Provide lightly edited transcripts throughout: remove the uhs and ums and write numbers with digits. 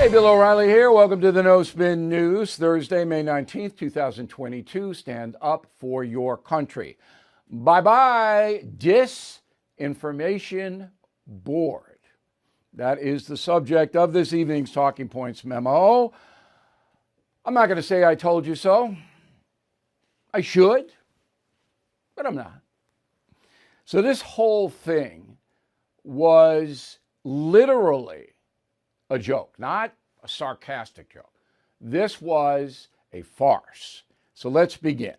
Hey, Bill O'Reilly here. Welcome to the No Spin News. Thursday, May 19th, 2022. Stand up for your country. Bye-bye, Disinformation Board. That is the subject of this evening's Talking Points memo. I'm not going to say I told you so. I should, but I'm not. So this whole thing was literally a joke, not a sarcastic joke. This was a farce. So let's begin.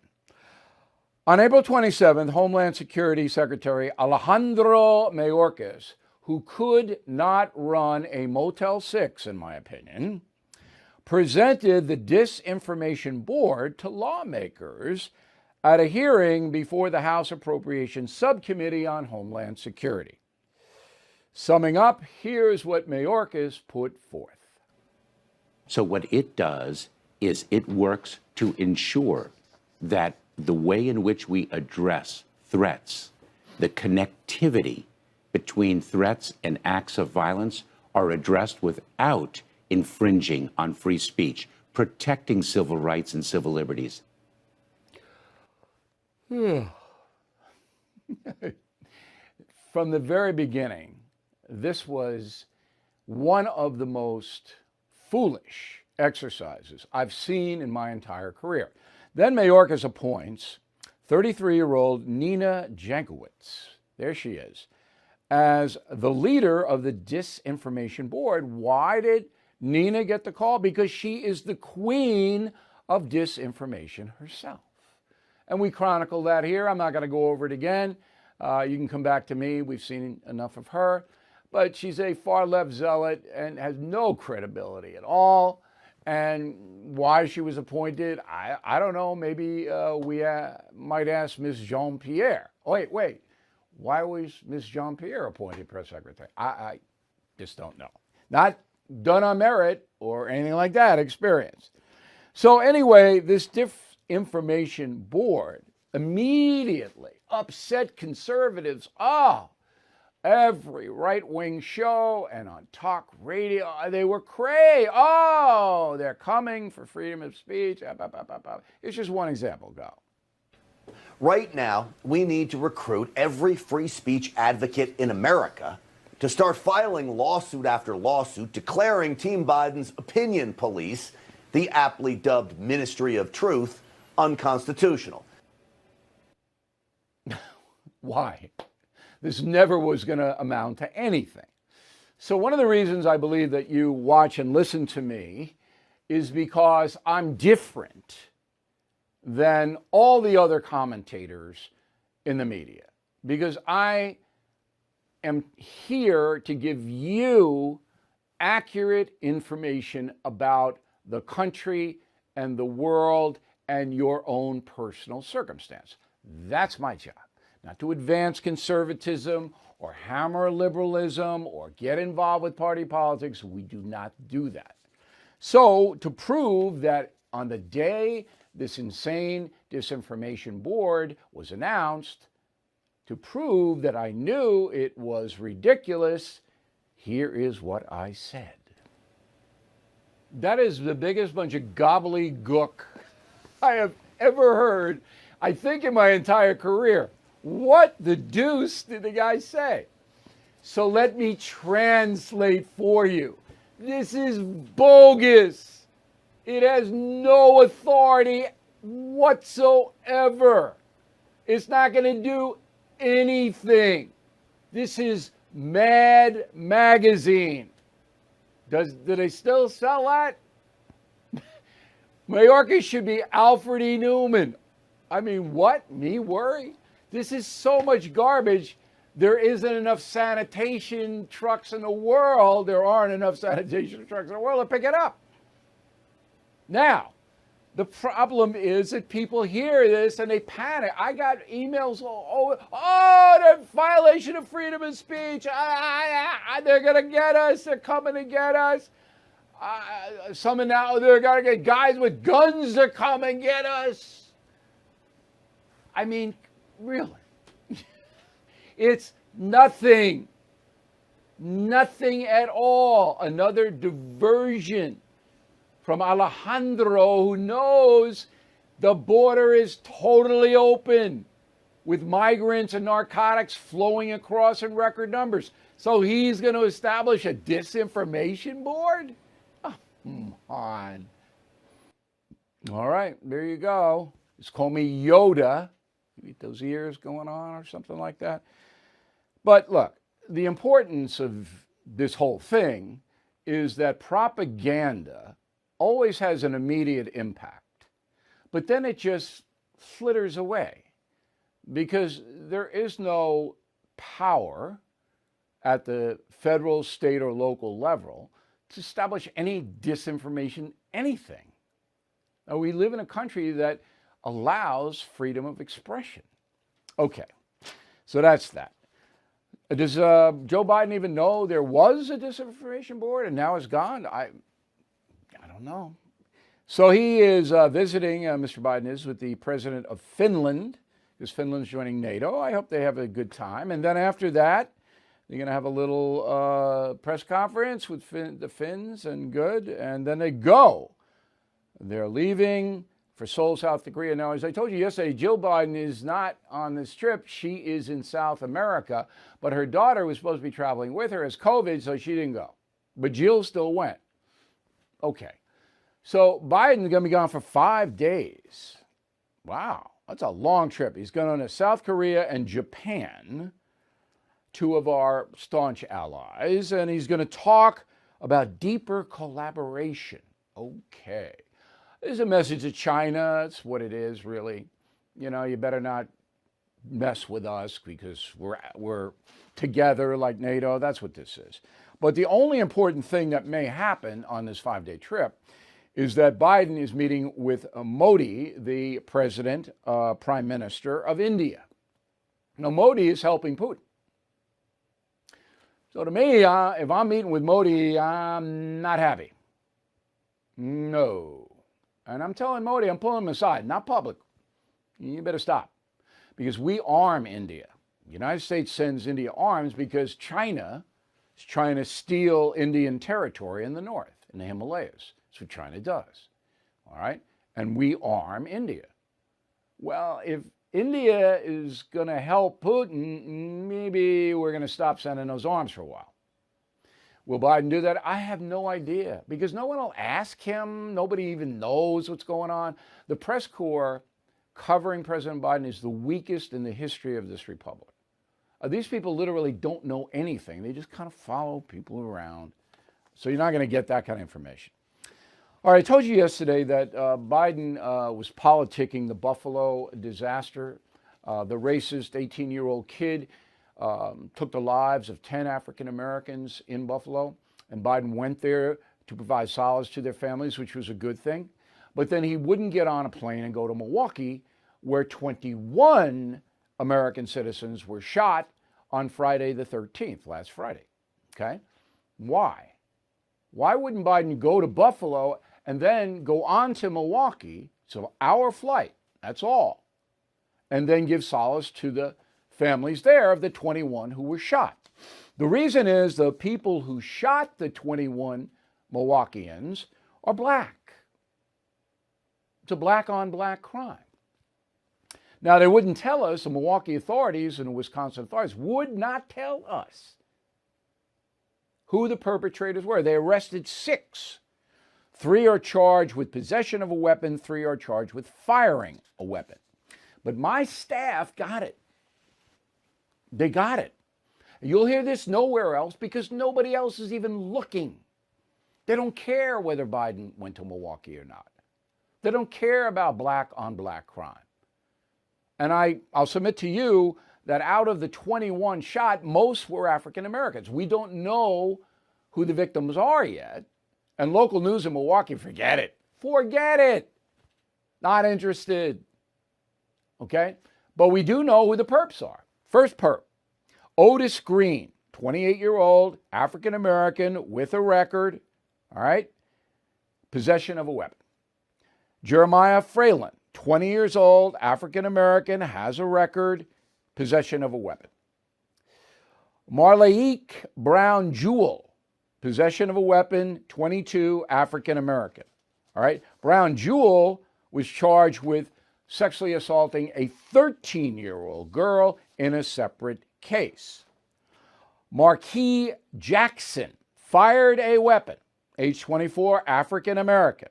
On April 27th, Homeland Security Secretary Alejandro Mayorkas, who could not run a Motel 6, in my opinion, presented the Disinformation Board to lawmakers at a hearing before the House Appropriations Subcommittee on Homeland Security. Summing up, here's what Mayorkas put forth. So what it does is it works to ensure that the way in which we address threats, the connectivity between threats and acts of violence are addressed without infringing on free speech, protecting civil rights and civil liberties. From the very beginning, this was one of the most foolish exercises I've seen in my entire career. Then Mayorkas appoints 33-year-old Nina Jankowicz, there she is, as the leader of the Disinformation Board. Why did Nina get the call? Because she is the queen of disinformation herself. And we chronicle that here. I'm not going to go over it again. You can come back to me. We've seen enough of her. But she's a far-left zealot and has no credibility at all. And why she was appointed, I don't know. Maybe we might ask Ms. Jean-Pierre. Wait. Why was Ms. Jean-Pierre appointed press secretary? I just don't know. Not done on merit or anything like that, experience. So anyway, this Disinformation Board immediately upset conservatives. Every right-wing show and on talk radio, they were crazy. They're coming for freedom of speech. It's just one example. Go. Right now, we need to recruit every free speech advocate in America to start filing lawsuit after lawsuit declaring Team Biden's opinion police, the aptly dubbed Ministry of Truth, unconstitutional. Why? This never was going to amount to anything. So one of the reasons I believe that you watch and listen to me is because I'm different than all the other commentators in the media. Because I am here to give you accurate information about the country and the world and your own personal circumstance. That's my job. Not to advance conservatism or hammer liberalism or get involved with party politics. We do not do that. So to prove that on the day this insane Disinformation Board was announced, to prove that I knew it was ridiculous, here is what I said. That is the biggest bunch of gobbledygook I have ever heard, I think, in my entire career. What the deuce did the guy say? So let me translate for you. This is bogus. It has no authority whatsoever. It's not going to do anything. This is Mad Magazine. Do they still sell that? Mayorkas should be Alfred E. Newman. I mean, what? Me worry? This is so much garbage. There isn't enough sanitation trucks in the world. There aren't enough sanitation trucks in the world to pick it up. Now, the problem is that people hear this and they panic. I got emails, the violation of freedom of speech. They're going to get us. They're coming to get us. Some now they're going to get guys with guns to come and get us. I mean, really. It's nothing. Nothing at all. Another diversion from Alejandro, who knows the border is totally open with migrants and narcotics flowing across in record numbers. So he's going to establish a disinformation board? Oh, come on. All right, there you go. Just call me Yoda. You get those ears going on or something like that. But look, the importance of this whole thing is that propaganda always has an immediate impact, but then it just flitters away because there is no power at the federal, state, or local level to establish any disinformation, anything. Now, we live in a country that allows freedom of expression. Okay, so that's that. Does Joe Biden even know there was a disinformation board and now it's gone? I don't know. So he is visiting, Mr. Biden is, with the president of Finland, because Finland's joining NATO. I hope they have a good time. And then after that, they're going to have a little press conference with the Finns and good. And then they go. They're leaving for Seoul, South Korea. Now, as I told you yesterday, Jill Biden is not on this trip. She is in South America, but her daughter was supposed to be traveling with her as COVID, so she didn't go. But Jill still went. Okay. So Biden's going to be gone for 5 days. Wow, that's a long trip. He's going to South Korea and Japan, two of our staunch allies, and he's going to talk about deeper collaboration. Okay. This is a message to China. It's what it is, really. You know, you better not mess with us because we're together like NATO. That's what this is. But the only important thing that may happen on this 5-day trip is that Biden is meeting with Modi, the president, prime minister of India. Now, Modi is helping Putin. So to me, if I'm meeting with Modi, I'm not happy. No. And I'm telling Modi, I'm pulling him aside, not public. You better stop. Because we arm India. The United States sends India arms because China is trying to steal Indian territory in the north, in the Himalayas. That's what China does. All right? And we arm India. Well, if India is going to help Putin, maybe we're going to stop sending those arms for a while. Will Biden do that? I have no idea because no one will ask him. Nobody even knows what's going on. The press corps covering President Biden is the weakest in the history of this republic. These people literally don't know anything. They just kind of follow people around. So you're not going to get that kind of information. All right, I told you yesterday that Biden was politicking the Buffalo disaster. The racist 18-year-old kid took the lives of 10 African Americans in Buffalo, and Biden went there to provide solace to their families, which was a good thing. But then he wouldn't get on a plane and go to Milwaukee, where 21 American citizens were shot on Friday the 13th, last Friday. Okay? Why? Why wouldn't Biden go to Buffalo and then go on to Milwaukee, so our flight, that's all, and then give solace to the families there of the 21 who were shot? The reason is the people who shot the 21 Milwaukeeans are black. It's a black-on-black crime. Now, they wouldn't tell us, the Milwaukee authorities and the Wisconsin authorities would not tell us who the perpetrators were. They arrested 6. 3 are charged with possession of a weapon. 3 are charged with firing a weapon. But my staff got it. They got it. You'll hear this nowhere else because nobody else is even looking. They don't care whether Biden went to Milwaukee or not. They don't care about black-on-black crime. And I'll submit to you that out of the 21 shot, most were African Americans. We don't know who the victims are yet. And local news in Milwaukee, forget it. Forget it. Not interested. Okay? But we do know who the perps are. First perp, Otis Green, 28-year-old, African American with a record. All right? Possession of a weapon. Jeremiah Fralin, 20 years old, African American, has a record, possession of a weapon. Marlaik Brown Jewell, possession of a weapon, 22, African American. All right. Brown Jewell was charged with sexually assaulting a 13-year-old girl in a separate case. Marquis Jackson fired a weapon, age 24, African American.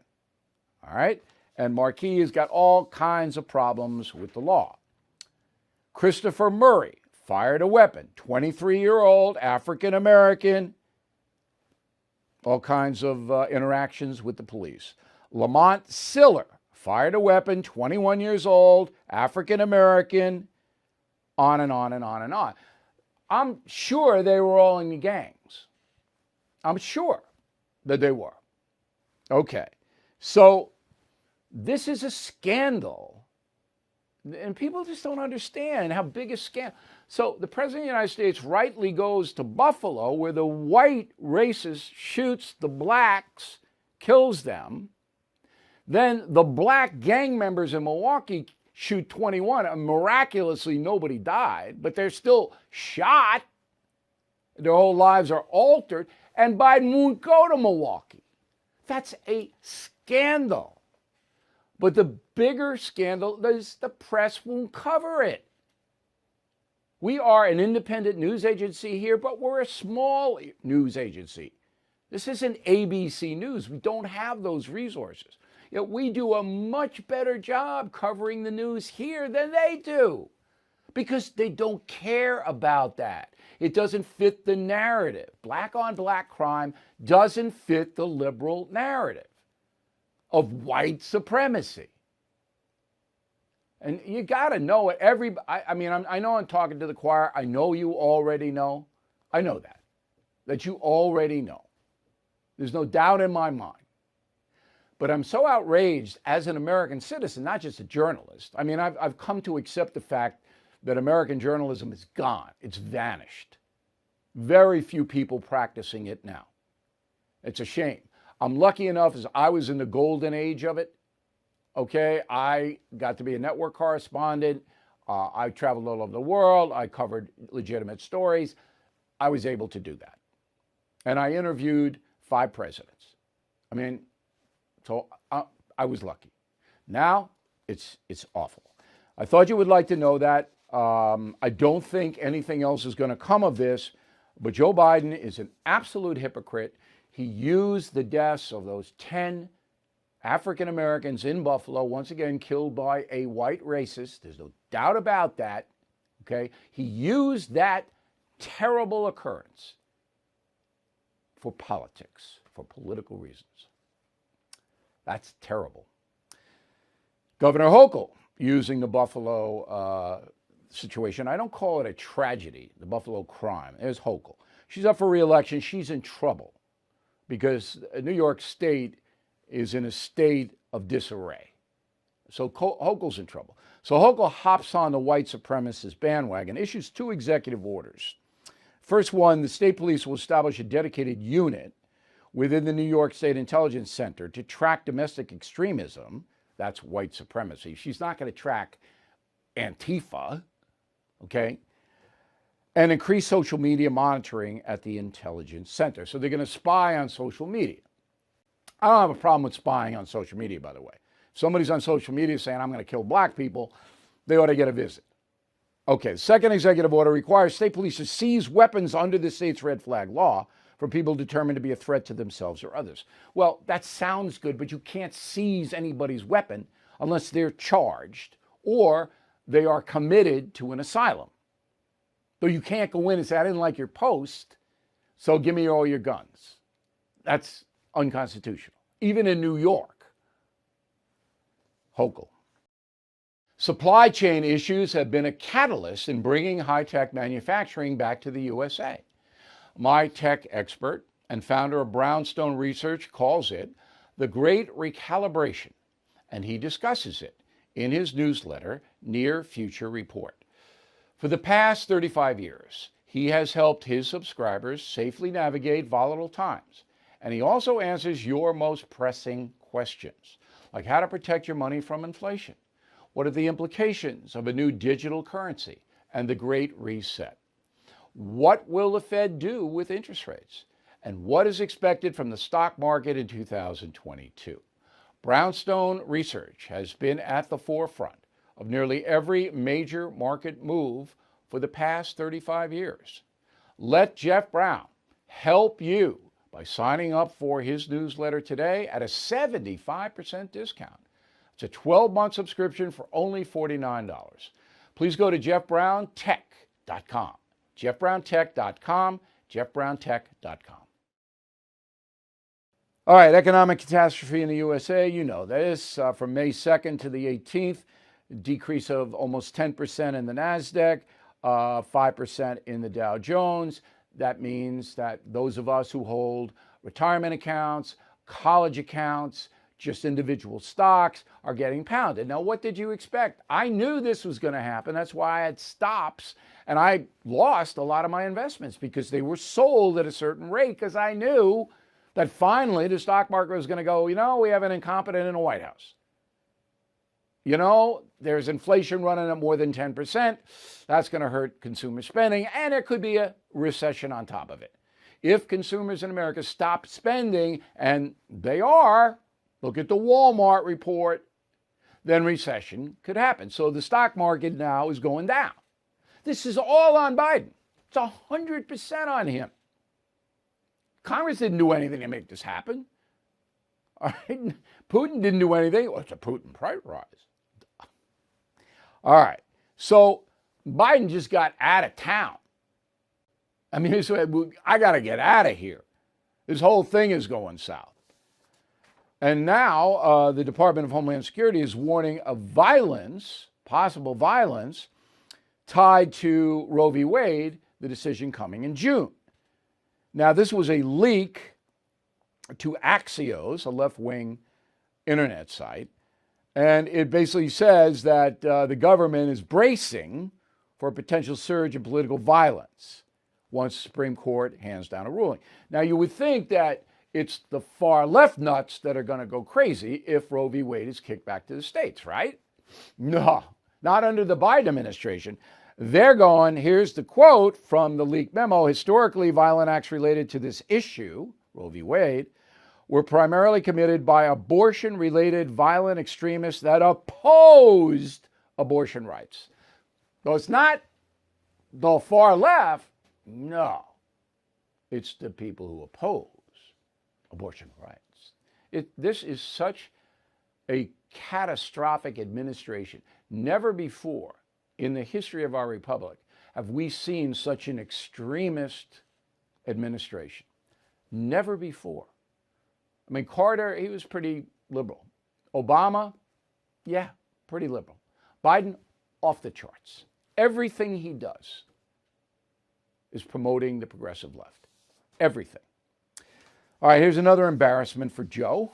All right. And Marquis has got all kinds of problems with the law. Christopher Murray fired a weapon, 23-year-old African American, all kinds of interactions with the police. Lamont Siller fired a weapon, 21 years old, African American, on and on and on and on. I'm sure they were all in the gangs. I'm sure that they were. Okay, so this is a scandal, and people just don't understand how big a scandal. So the President of the United States rightly goes to Buffalo, where the white racist shoots the blacks, kills them. Then the black gang members in Milwaukee shoot 21, and miraculously nobody died, but they're still shot. Their whole lives are altered, and Biden won't go to Milwaukee. That's a scandal. But the bigger scandal is the press won't cover it. We are an independent news agency here, but we're a small news agency. This isn't ABC News. We don't have those resources. Yet we do a much better job covering the news here than they do, because they don't care about that. It doesn't fit the narrative. Black on black crime doesn't fit the liberal narrative of white supremacy. And you got to know it. I know I'm talking to the choir. I know you already know. I know that you already know. There's no doubt in my mind. But I'm so outraged as an American citizen, not just a journalist. I mean, I've come to accept the fact that American journalism is gone. It's vanished. Very few people practicing it now. It's a shame. I'm lucky enough as I was in the golden age of it. Okay, I got to be a network correspondent. I traveled all over the world. I covered legitimate stories. I was able to do that. And I interviewed 5 presidents. I mean, so I was lucky. Now it's awful. I thought you would like to know that. I don't think anything else is going to come of this, but Joe Biden is an absolute hypocrite. He used the deaths of those 10 African Americans in Buffalo, once again killed by a white racist. There's no doubt about that. Okay? He used that terrible occurrence for politics, for political reasons. That's terrible. Governor Hochul using the Buffalo situation. I don't call it a tragedy, the Buffalo crime. There's Hochul. She's up for re-election. She's in trouble because New York State is in a state of disarray. So Hochul's in trouble. So Hochul hops on the white supremacist bandwagon, issues 2 executive orders. First one, the state police will establish a dedicated unit within the New York State Intelligence Center to track domestic extremism. That's white supremacy. She's not going to track Antifa, okay? And increase social media monitoring at the Intelligence Center. So they're going to spy on social media. I don't have a problem with spying on social media, by the way. If somebody's on social media saying, I'm going to kill black people, they ought to get a visit. Okay, the second executive order requires state police to seize weapons under the state's red flag law from people determined to be a threat to themselves or others. Well, that sounds good, but you can't seize anybody's weapon unless they're charged or they are committed to an asylum. So you can't go in and say, I didn't like your post, so give me all your guns. That's unconstitutional, even in New York. Hochul. Supply chain issues have been a catalyst in bringing high-tech manufacturing back to the USA. My tech expert and founder of Brownstone Research calls it the Great Recalibration, and he discusses it in his newsletter, Near Future Report. For the past 35 years, he has helped his subscribers safely navigate volatile times, and he also answers your most pressing questions, like how to protect your money from inflation. What are the implications of a new digital currency and the Great Reset? What will the Fed do with interest rates? And what is expected from the stock market in 2022? Brownstone Research has been at the forefront of nearly every major market move for the past 35 years. Let Jeff Brown help you by signing up for his newsletter today at a 75% discount. It's a 12-month subscription for only $49. Please go to jeffbrowntech.com. jeffbrowntech.com. jeffbrowntech.com. All right, economic catastrophe in the USA. You know this. From May 2nd to the 18th, decrease of almost 10% in the NASDAQ, 5% in the Dow Jones. That means that those of us who hold retirement accounts, college accounts, just individual stocks are getting pounded. Now, what did you expect? I knew this was going to happen. That's why I had stops, and I lost a lot of my investments because they were sold at a certain rate because I knew that finally the stock market was going to go, we have an incompetent in the White House. There's inflation running at more than 10%. That's going to hurt consumer spending, and there could be a recession on top of it. If consumers in America stop spending, and they are, look at the Walmart report, then recession could happen. So the stock market now is going down. This is all on Biden. It's 100% on him. Congress didn't do anything to make this happen. All right? Putin didn't do anything. Well, it's a Putin price rise. All right. So Biden just got out of town. I mean, I got to get out of here. This whole thing is going south. And now the Department of Homeland Security is warning of violence, possible violence, tied to Roe v. Wade, the decision coming in June. Now, this was a leak to Axios, a left-wing internet site, and it basically says that the government is bracing for a potential surge in political violence once the Supreme Court hands down a ruling. Now, you would think that it's the far left nuts that are going to go crazy if Roe v. Wade is kicked back to the states, right? No, not under the Biden administration. They're going, here's the quote from the leaked memo, historically, violent acts related to this issue, Roe v. Wade, were primarily committed by abortion-related violent extremists that opposed abortion rights. So it's not the far left, no. It's the people who oppose abortion rights. This is such a catastrophic administration. Never before in the history of our republic have we seen such an extremist administration. Never before. I mean, Carter, he was pretty liberal. Obama, yeah, pretty liberal. Biden, off the charts. Everything he does is promoting the progressive left. Everything. All right, here's another embarrassment for Joe.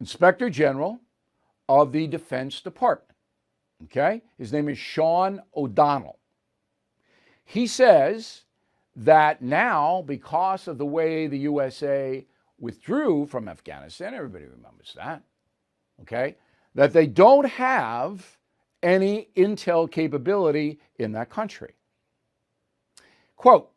Inspector General of the Defense Department. Okay? His name is Sean O'Donnell. He says that now, because of the way the USA withdrew from Afghanistan, everybody remembers that, okay, that they don't have any intel capability in that country. Quote,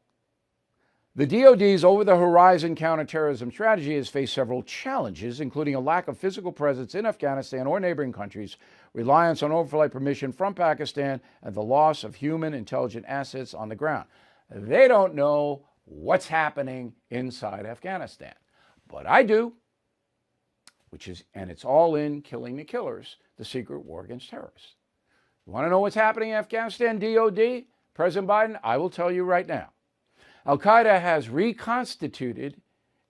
the DoD's over-the-horizon counterterrorism strategy has faced several challenges, including a lack of physical presence in Afghanistan or neighboring countries, reliance on overflight permission from Pakistan, and the loss of human intelligence assets on the ground. They don't know what's happening inside Afghanistan. But I do, and it's all in Killing the Killers, the secret war against terrorists. You want to know what's happening in Afghanistan, DOD, President Biden? I will tell you right now. Al-Qaeda has reconstituted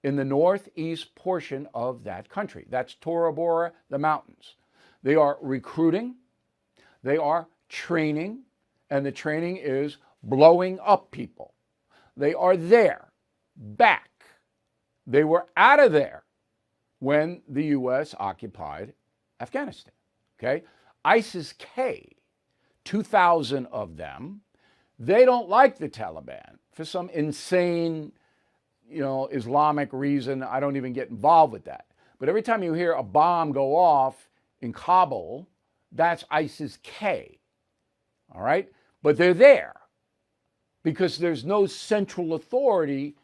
in the northeast portion of that country. That's Tora Bora, the mountains. They are recruiting, they are training, and the training is blowing up people. They are there, back. They were out of there when the U.S. occupied Afghanistan, okay? ISIS-K, 2,000 of them, they don't like the Taliban for some insane, Islamic reason. I don't even get involved with that. But every time you hear a bomb go off in Kabul, that's ISIS-K, all right? But they're there because there's no central authority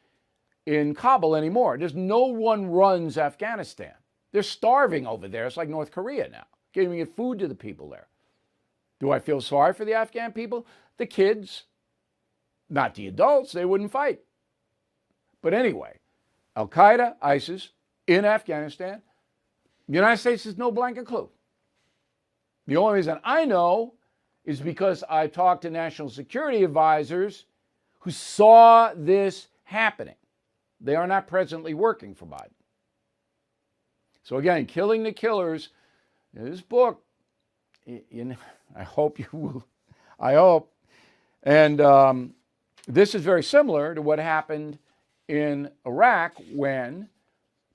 in Kabul anymore. There's no one runs Afghanistan. They're starving over there. It's like North Korea now, giving food to the people there. Do I feel sorry for the Afghan people? The kids, not the adults, they wouldn't fight. But anyway, Al-Qaeda, ISIS, in Afghanistan, the United States has no blanket clue. The only reason I know is because I talked to national security advisors who saw this happening. They are not presently working for Biden. So again, Killing the Killers, this book, I hope you will, I hope. And this is very similar to what happened in Iraq when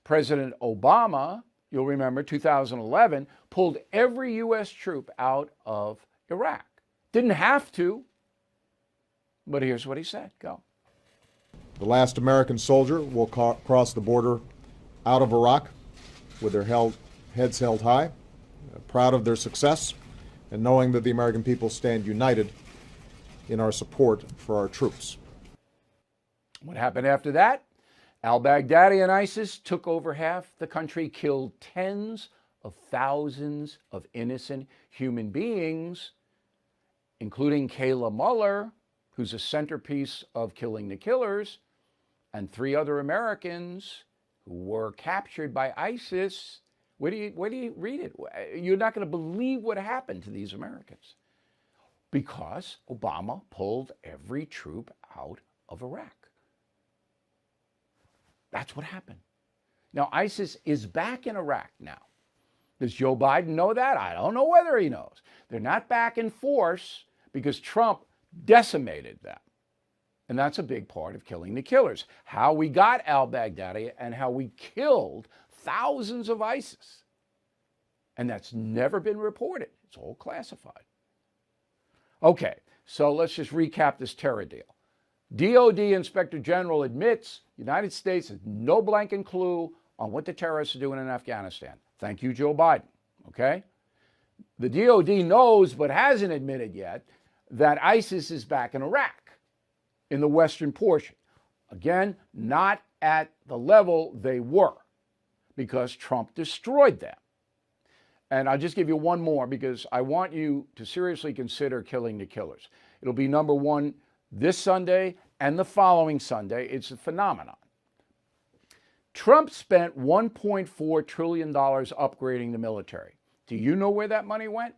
President Obama, you'll remember, 2011, pulled every U.S. troop out of Iraq. Didn't have to, but here's what he said. Go. The last American soldier will cross the border out of Iraq with their heads held high, proud of their success, and knowing that the American people stand united in our support for our troops. What happened after that? Al-Baghdadi and ISIS took over half the country, killed tens of thousands of innocent human beings, including Kayla Mueller, who's a centerpiece of Killing the Killers, and 3 other Americans who were captured by ISIS. Where do you read it? You're not going to believe what happened to these Americans because Obama pulled every troop out of Iraq. That's what happened. Now, ISIS is back in Iraq now. Does Joe Biden know that? I don't know whether he knows. They're not back in force because Trump decimated them. And that's a big part of Killing the Killers. How we got al-Baghdadi and how we killed thousands of ISIS. And that's never been reported. It's all classified. Okay, so let's just recap this terror deal. DOD Inspector General admits United States has no blanket clue on what the terrorists are doing in Afghanistan. Thank you, Joe Biden. Okay? The DOD knows but hasn't admitted yet that ISIS is back in Iraq, in the western portion. Again, not at the level they were because Trump destroyed them. And I'll just give you one more because I want you to seriously consider Killing the Killers. It'll be number 1 this Sunday and the following Sunday. It's a phenomenon. Trump spent $1.4 trillion upgrading the military. Do you know where that money went?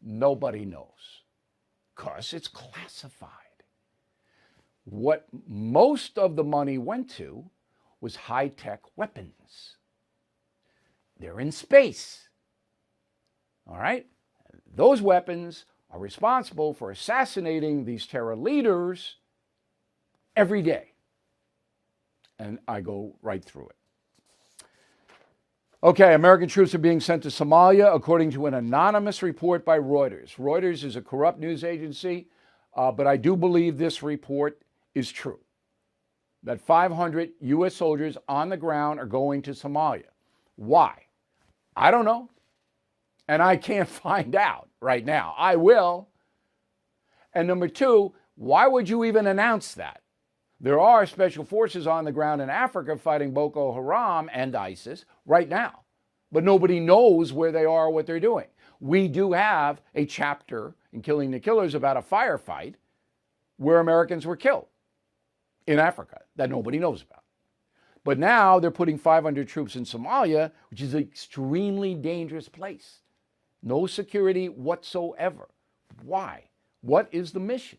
Nobody knows because it's classified. What most of the money went to was high-tech weapons. They're in space. All right? Those weapons are responsible for assassinating these terror leaders every day. And I go right through it. Okay, American troops are being sent to Somalia, according to an anonymous report by Reuters. Reuters is a corrupt news agency, but I do believe this report is true. That 500 U.S. soldiers on the ground are going to Somalia. Why? I don't know. And I can't find out right now. I will. And number 2, why would you even announce that? There are special forces on the ground in Africa fighting Boko Haram and ISIS right now, but nobody knows where they are or what they're doing. We do have a chapter in Killing the Killers about a firefight where Americans were killed in Africa that nobody knows about. But now they're putting 500 troops in Somalia, which is an extremely dangerous place. No security whatsoever. Why? What is the mission?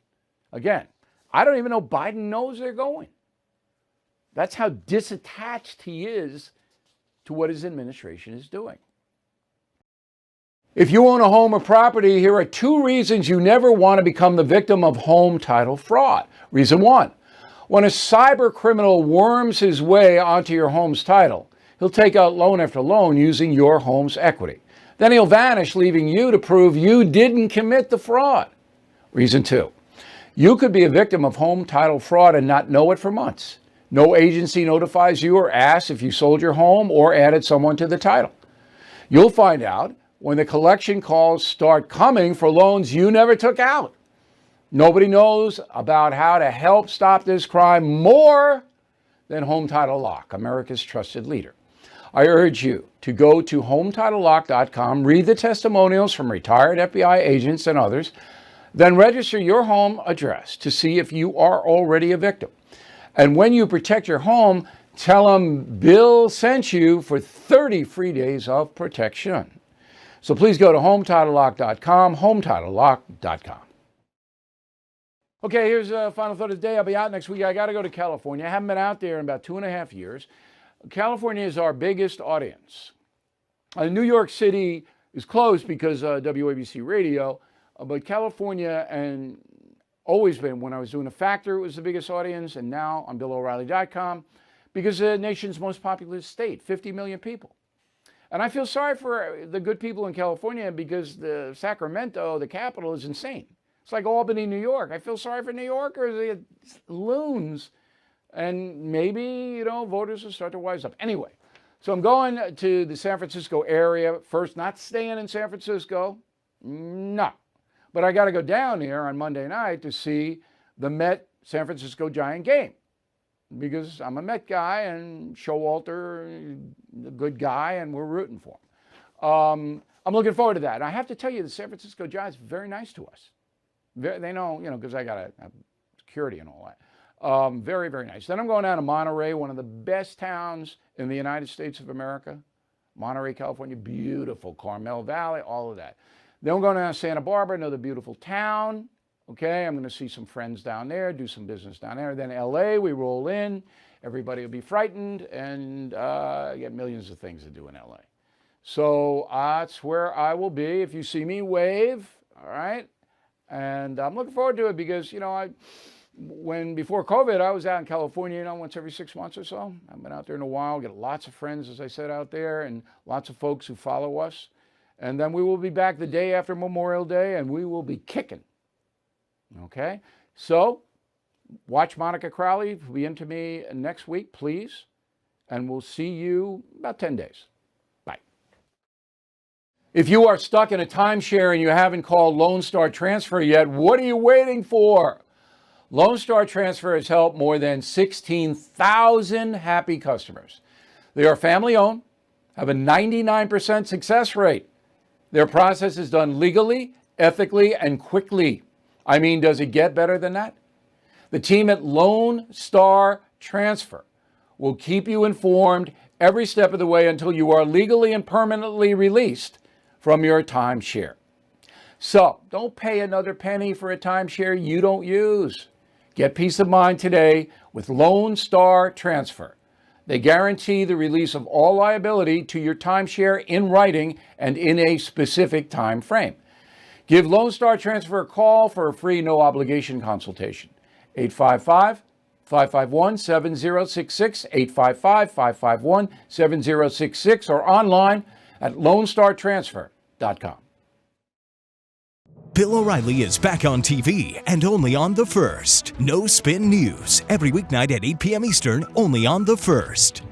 Again, I don't even know Biden knows they're going. That's how disattached he is to what his administration is doing. If you own a home or property, here are 2 reasons you never want to become the victim of home title fraud. Reason 1, when a cyber criminal worms his way onto your home's title, he'll take out loan after loan using your home's equity. Then he'll vanish, leaving you to prove you didn't commit the fraud. Reason 2, you could be a victim of home title fraud and not know it for months. No agency notifies you or asks if you sold your home or added someone to the title. You'll find out when the collection calls start coming for loans you never took out. Nobody knows about how to help stop this crime more than Home Title Lock, America's trusted leader. I urge you to go to HomeTitleLock.com, read the testimonials from retired FBI agents and others, then register your home address to see if you are already a victim. And when you protect your home, tell them Bill sent you for 30 free days of protection. So please go to HomeTitleLock.com, HomeTitleLock.com. Okay, here's a final thought of the day. I'll be out next week. I got to go to California. I haven't been out there in about 2.5 years. California is our biggest audience. New York City is closed because WABC radio, but California, and always been, when I was doing The Factor, it was the biggest audience, and now on BillO'Reilly.com, because the nation's most populous state, 50 million people. And I feel sorry for the good people in California because the Sacramento, the capital, is insane. It's like Albany, New York. I feel sorry for New Yorkers, they're loons. And maybe, voters will start to wise up. Anyway, so I'm going to the San Francisco area first, not staying in San Francisco. No. But I got to go down here on Monday night to see the Met San Francisco Giant game because I'm a Met guy and Showalter, a good guy, and we're rooting for him. I'm looking forward to that. And I have to tell you, the San Francisco Giants are very nice to us. They know, because I got to have security and all that. Very, very nice. Then I'm going down to Monterey, one of the best towns in the United States of America. Monterey, California, beautiful. Carmel Valley, all of that. Then we're going down to Santa Barbara, another beautiful town. Okay, I'm going to see some friends down there, do some business down there. Then LA, we roll in. Everybody will be frightened and get millions of things to do in LA. So that's where I will be. If you see me, wave. All right. And I'm looking forward to it because, before COVID, I was out in California, once every 6 months or so. I've been out there in a while, get lots of friends, as I said, out there, and lots of folks who follow us. And then we will be back the day after Memorial Day, and we will be kicking. Okay? So, watch Monica Crowley. Be into me next week, please. And we'll see you about 10 days. Bye. If you are stuck in a timeshare and you haven't called Lone Star Transfer yet, what are you waiting for? Lone Star Transfer has helped more than 16,000 happy customers. They are family-owned, have a 99% success rate. Their process is done legally, ethically, and quickly. I mean, does it get better than that? The team at Lone Star Transfer will keep you informed every step of the way until you are legally and permanently released from your timeshare. So, don't pay another penny for a timeshare you don't use. Get peace of mind today with Lone Star Transfer. They guarantee the release of all liability to your timeshare in writing and in a specific time frame. Give Lone Star Transfer a call for a free no-obligation consultation. 855-551-7066, 855-551-7066, or online at LoneStarTransfer.com. Bill O'Reilly is back on TV and only on The First. No Spin News, every weeknight at 8 p.m. Eastern, only on The First.